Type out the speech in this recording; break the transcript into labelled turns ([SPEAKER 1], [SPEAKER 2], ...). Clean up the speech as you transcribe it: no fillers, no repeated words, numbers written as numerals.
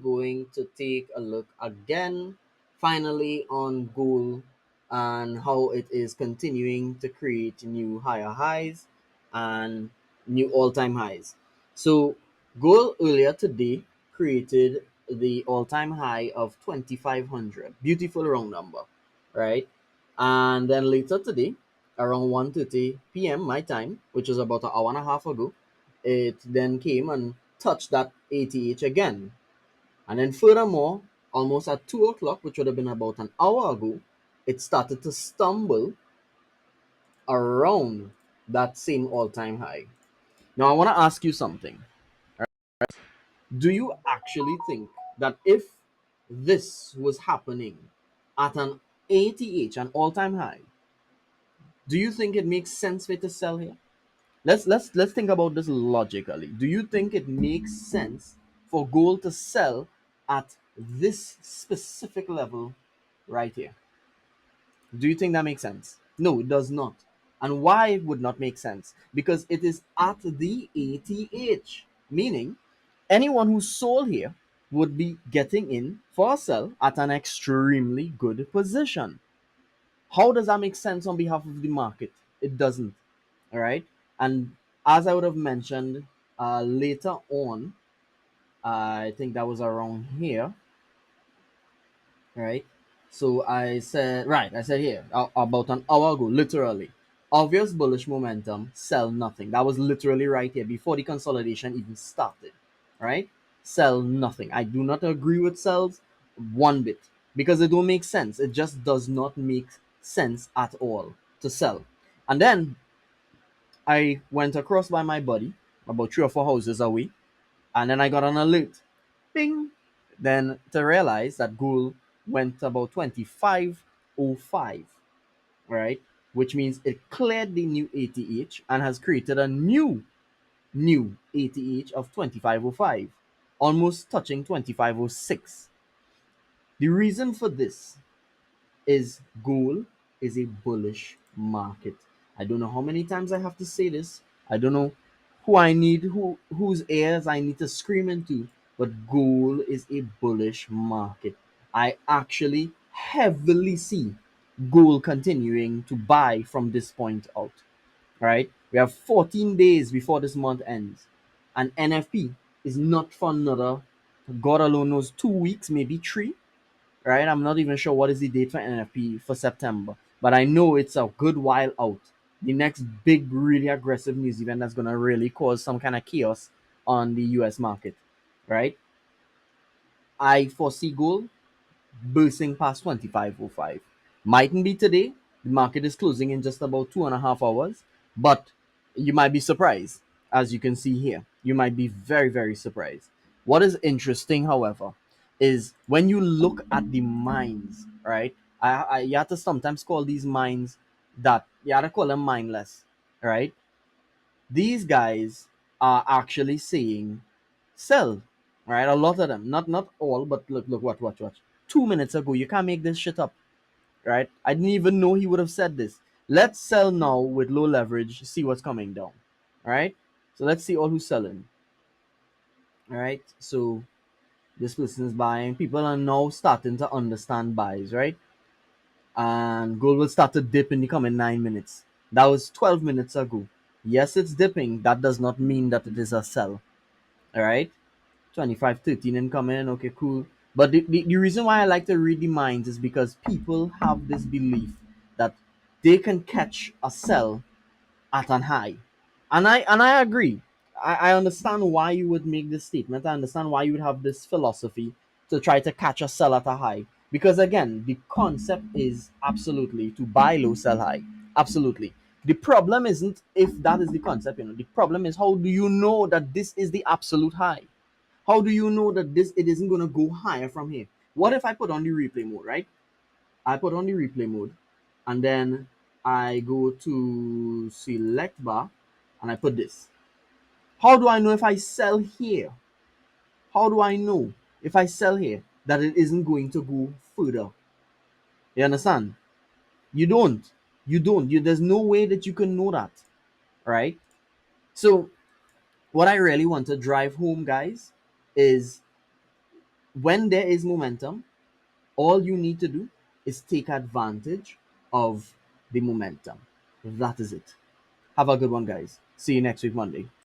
[SPEAKER 1] going to take a look again, finally, on gold and how it is continuing to create new higher highs and new all-time highs. So, gold earlier today created the all-time high of 2500, beautiful round number, right? And then later today, around 1:30 p.m. my time, which is about an hour and a half ago, it then came and touched that ATH again. And then furthermore, almost at 2 o'clock, which would have been about an hour ago, it started to stumble around that same all-time high. Now I want to ask you something. Do you actually think that if this was happening at an ATH, an all-time high, do you think it makes sense for it to sell here? Let's think about this logically. Do you think it makes sense for gold to sell at this specific level right here? Do you think that makes sense? No, it does not. And why it would not make sense? Because it is at the ATH, meaning anyone who sold here would be getting in for a sell at an extremely good position. How does that make sense on behalf of the market? It doesn't. All right. And as I would have mentioned later on, I think that was around here, right? So I said here about an hour ago, literally, obvious bullish momentum, sell nothing. That was literally right here before the consolidation even started, right? Sell nothing. I do not agree with sells one bit because it don't make sense. It just does not make sense at all to sell. And then I went across by my buddy about 3 or 4 houses away, and then I got an alert. Bing! Then to realize that gold went about 2505, right? Which means it cleared the new ATH and has created a new ATH of 2505, almost touching 2506. The reason for this is gold is a bullish market. I don't know how many times I have to say this. I don't know whose ears I need to scream into, but gold is a bullish market. I actually heavily see gold continuing to buy from this point out. Right? We have 14 days before this month ends, and NFP is not for another, God alone knows, 2 weeks, maybe three, right? I'm not even sure what is the date for NFP for September, but I know it's a good while out. The next big, really aggressive news event that's gonna really cause some kind of chaos on the US market, right? I foresee gold bursting past 2505. Mightn't be today. The market is closing in just about 2.5 hours, but you might be surprised, as you can see here. You might be very, very surprised. What is interesting, however, is when you look at the mines, right? You have to sometimes call these mines that, you have to call them mindless, right? These guys are actually saying sell, right? A lot of them, not all, but look, watch. 2 minutes ago, you can't make this shit up, right? I didn't even know he would have said this. Let's sell now with low leverage, see what's coming down, all right? So let's see all who's selling, all right? So this person is buying. People are now starting to understand buys, right? And gold will start to dip in the coming 9 minutes. That was 12 minutes ago. Yes, it's dipping. That does not mean that it is a sell. All right. 2513 incoming. Okay, cool. But the reason why I like to read the minds is because people have this belief that they can catch a sell at an high. And I agree. I understand why you would make this statement. I understand why you would have this philosophy to try to catch a sell at a high. Because again, the concept is absolutely to buy low, sell high. Absolutely. The problem isn't if that is the concept, The problem is, how do you know that this is the absolute high? How do you know that it isn't gonna go higher from here? What if I put on the replay mode, right? I put on the replay mode, and then I go to select bar and I put this. How do I know if I sell here? How do I know if I sell here that it isn't going to go further? You understand? You don't. You don't. There's no way that you can know that, right? So what I really want to drive home, guys, is when there is momentum, all you need to do is take advantage of the momentum. That is it. Have a good one, guys. See you next week, Monday.